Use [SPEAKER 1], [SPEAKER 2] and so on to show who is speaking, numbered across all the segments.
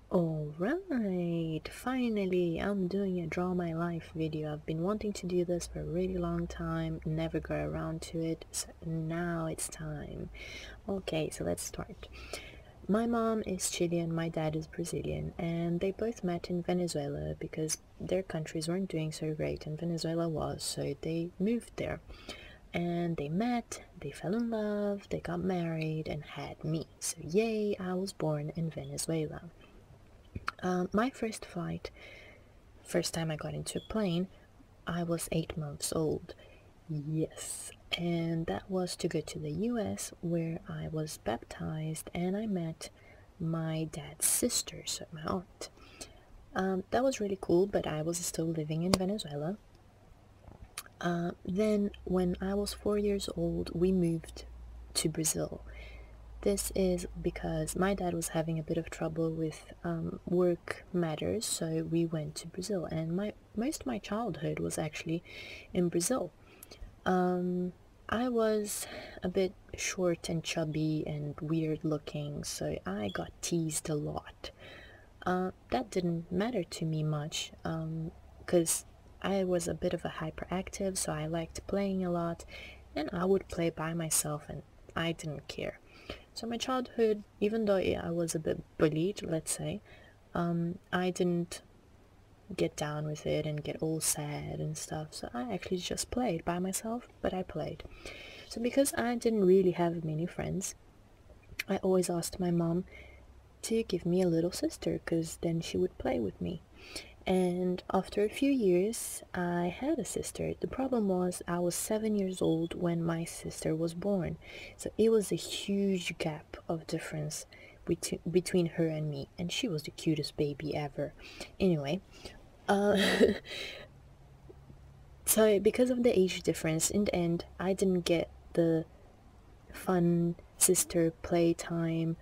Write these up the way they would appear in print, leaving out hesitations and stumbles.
[SPEAKER 1] Alright, finally I'm doing a draw my life video. I've been wanting to do this for a really long time, never got around to it, so now it's time. Okay, so let's start. My mom is Chilean, my dad is Brazilian, and they both met in Venezuela because their countries weren't doing so great and Venezuela was, so they moved there. And they met, they fell in love, they got married and had me. So yay, I was born in Venezuela. My first flight, first time I got into a plane, I was 8 months old. Yes, and that was to go to the US where I was baptized and I met my dad's sister, so my aunt. That was really cool, but I was still living in Venezuela. Then, when I was 4 years old, we moved to Brazil. This is because my dad was having a bit of trouble with work matters, so we went to Brazil, and most of my childhood was actually in Brazil. I was a bit short and chubby and weird looking, so I got teased a lot. That didn't matter to me much, because I was a bit of a hyperactive, so I liked playing a lot, and I would play by myself, and I didn't care. So my childhood, even though I was a bit bullied, let's say, I didn't get down with it and get all sad and stuff. So I actually just played by myself, but I played. So because I didn't really have many friends, I always asked my mom to give me a little sister because then she would play with me. And after a few years, I had a sister. The problem was I was 7 years old when my sister was born. So it was a huge gap of difference between her and me. And she was the cutest baby ever. Anyway, uh, so because of the age difference, in the end, I didn't get the fun sister playtime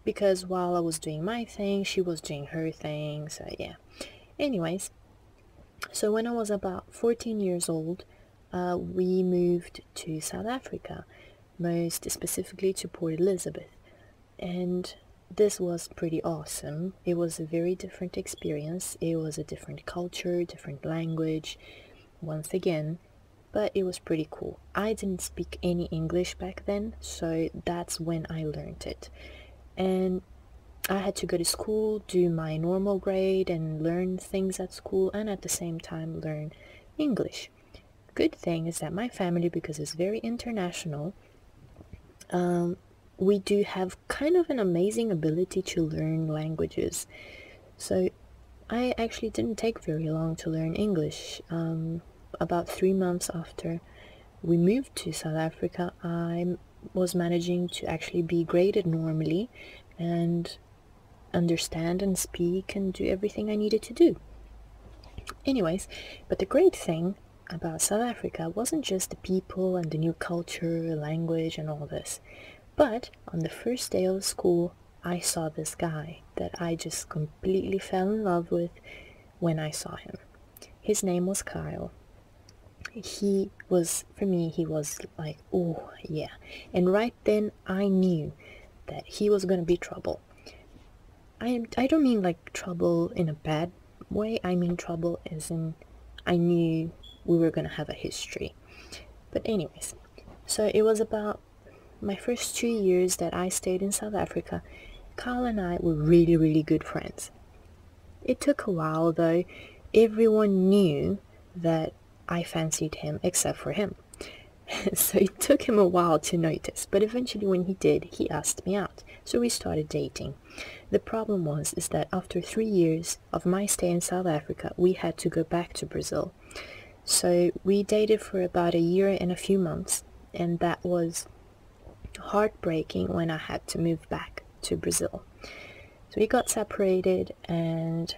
[SPEAKER 1] because while I was doing my thing, she was doing her thing. So yeah. Anyways, so when I was about 14 years old, we moved to South Africa, most specifically to Port Elizabeth. And this was pretty awesome. It was a very different experience. It was a different culture, different language, once again, but it was pretty cool. I didn't speak any English back then, so that's when I learned it. And I had to go to school, do my normal grade, and learn things at school, and at the same time learn English. Good thing is that my family, because it's very international, we do have kind of an amazing ability to learn languages. So I actually didn't take very long to learn English. About 3 months after we moved to South Africa, I was managing to actually be graded normally and understand and speak and do everything I needed to do. Anyways, but the great thing about South Africa wasn't just the people and the new culture, language, and all this. But on the first day of school, I saw this guy that I just completely fell in love with when I saw him. His name was Kyle. He was, for me, he was like, oh, yeah. And right then, I knew that he was gonna be trouble. I don't mean like trouble in a bad way. I mean trouble as in I knew we were gonna have a history. But anyways, so it was about my first 2 years that I stayed in South Africa. Kyle and I were really, really good friends. It took a while though. Everyone knew that I fancied him except for him. So it took him a while to notice, but eventually when he did, he asked me out. So we started dating. The problem is that after 3 years of my stay in South Africa, we had to go back to Brazil. So we dated for about a year and a few months, and that was heartbreaking when I had to move back to Brazil. So we got separated, and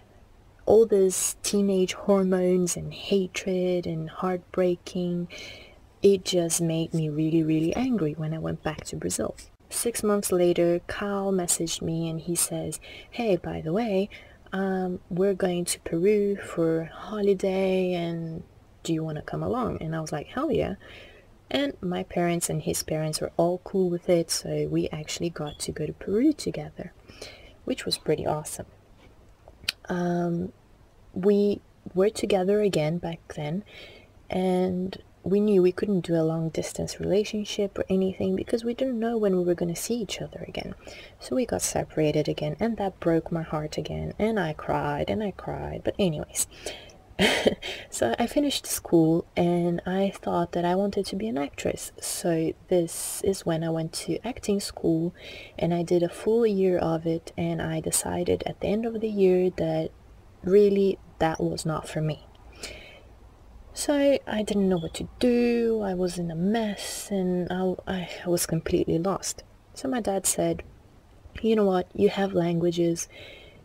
[SPEAKER 1] all this teenage hormones and hatred and heartbreaking, it just made me really, really angry when I went back to Brazil. 6 months later, Kyle messaged me and he says, hey, by the way, we're going to Peru for holiday and do you want to come along? And I was like, hell yeah. And my parents and his parents were all cool with it, so we actually got to go to Peru together. which was pretty awesome. We were together again back then, and we knew we couldn't do a long distance relationship or anything because we didn't know when we were going to see each other again. So we got separated again, and that broke my heart again, and I cried and I cried. But anyways, so I finished school and I thought that I wanted to be an actress. So this is when I went to acting school, and I did a full year of it, and I decided at the end of the year that really that was not for me. So I didn't know what to do. I was in a mess, and I was completely lost. So my dad said, you know what, you have languages,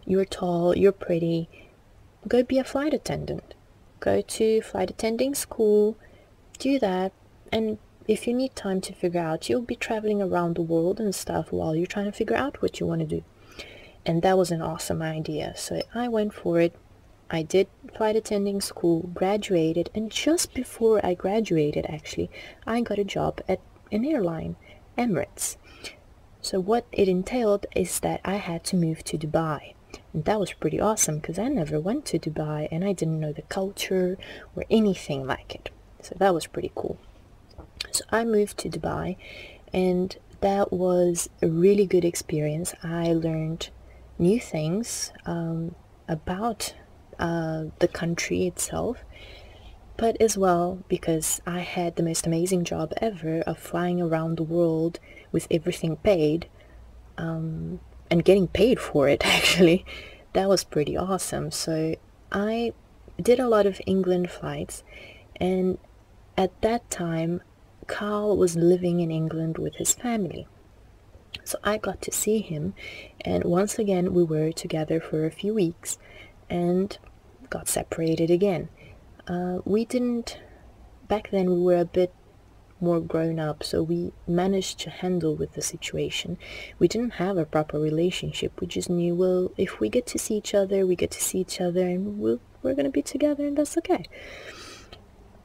[SPEAKER 1] you're tall, you're pretty, go be a flight attendant. Go to flight attending school, do that, and if you need time to figure out, you'll be traveling around the world and stuff while you're trying to figure out what you want to do. And that was an awesome idea. So I went for it. I did flight attending school, graduated, and just before I graduated, actually, I got a job at an airline, Emirates. So what it entailed is that I had to move to Dubai. And that was pretty awesome because I never went to Dubai and I didn't know the culture or anything like it. So that was pretty cool. So I moved to Dubai, and that was a really good experience. I learned new things about the country itself, but as well because I had the most amazing job ever of flying around the world with everything paid, and getting paid for it actually. That was pretty awesome. So I did a lot of England flights, and at that time Carl was living in England with his family. So I got to see him, and once again we were together for a few weeks and got separated again. We didn't, back then we were a bit more grown up, so we managed to handle with the situation. We didn't have a proper relationship. We just knew, well, if we get to see each other, we get to see each other, and we're gonna be together, and that's okay.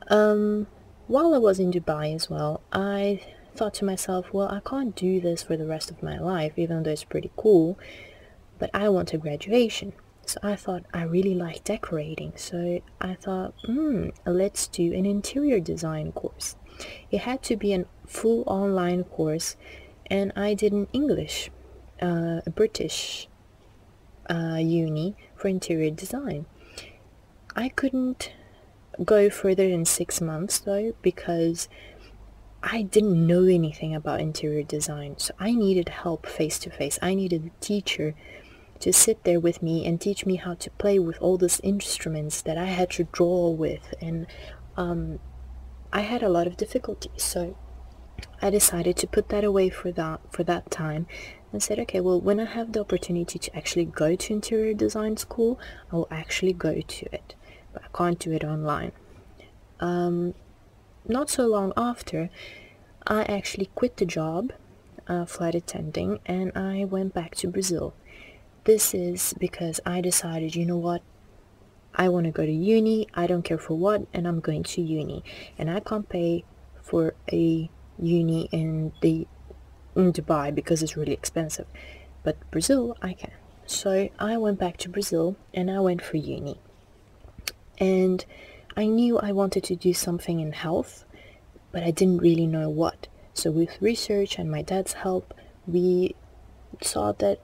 [SPEAKER 1] While I was in Dubai as well, I thought to myself, well, I can't do this for the rest of my life, even though it's pretty cool, but I want a graduation. So I thought I really like decorating, so I thought, let's do an interior design course. It had to be a full online course, and I did an English, a British uni for interior design. I couldn't go further than 6 months though, because I didn't know anything about interior design, so I needed help face to face. I needed a teacher to sit there with me and teach me how to play with all these instruments that I had to draw with, and I had a lot of difficulties. So I decided to put that away for that time, and said, okay, well, when I have the opportunity to actually go to interior design school, I will actually go to it, but I can't do it online. Not so long after, I actually quit the job, flight attending, and I went back to Brazil. This is because I decided, you know what, I want to go to uni, I don't care for what, and I'm going to uni, and I can't pay for a uni in Dubai because it's really expensive, but Brazil I can. So I went back to Brazil and I went for uni, and I knew I wanted to do something in health, but I didn't really know what. So with research and my dad's help, we saw that,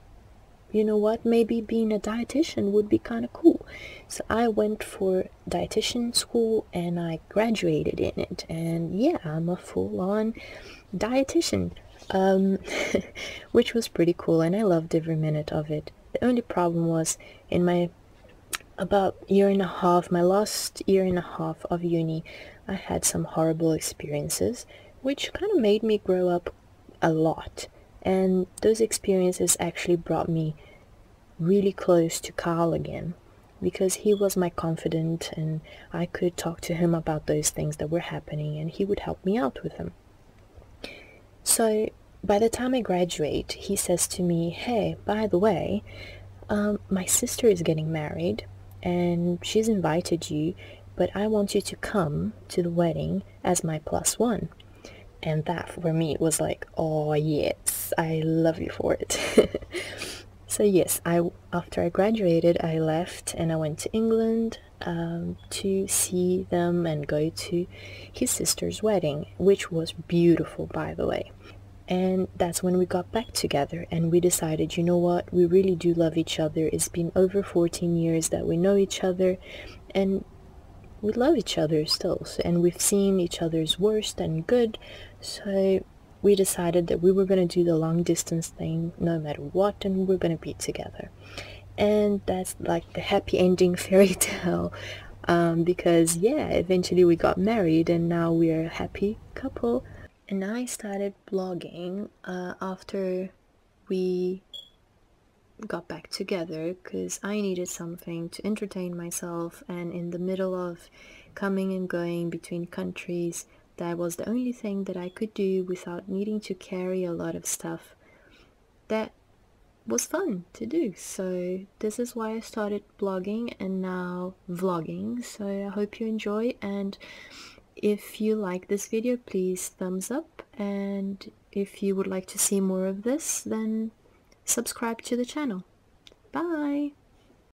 [SPEAKER 1] you know what, maybe being a dietitian would be kind of cool. So I went for dietitian school and I graduated in it, and yeah, I'm a full-on dietitian, which was pretty cool, and I loved every minute of it. The only problem was in my about year and a half, my last year and a half of uni, I had some horrible experiences, which kind of made me grow up a lot. And those experiences actually brought me really close to Carl again, because he was my confidant and I could talk to him about those things that were happening and he would help me out with them. So by the time I graduate, he says to me, hey, by the way, my sister is getting married and she's invited you, but I want you to come to the wedding as my +1. And that for me was like, oh yes, I love you for it. So yes, after I graduated, I left and I went to England to see them and go to his sister's wedding, which was beautiful, by the way. And that's when we got back together and we decided, you know what, we really do love each other. It's been over 14 years that we know each other and we love each other still. And we've seen each other's worst and good. So we decided that we were going to do the long distance thing no matter what, and we're going to be together. And that's like the happy ending fairy tale, because yeah, eventually we got married and now we're a happy couple. And I started blogging after we got back together because I needed something to entertain myself, and in the middle of coming and going between countries, that was the only thing that I could do without needing to carry a lot of stuff that was fun to do. So this is why I started blogging and now vlogging. So I hope you enjoy, and if you like this video, please thumbs up, and if you would like to see more of this, then subscribe to the channel. Bye!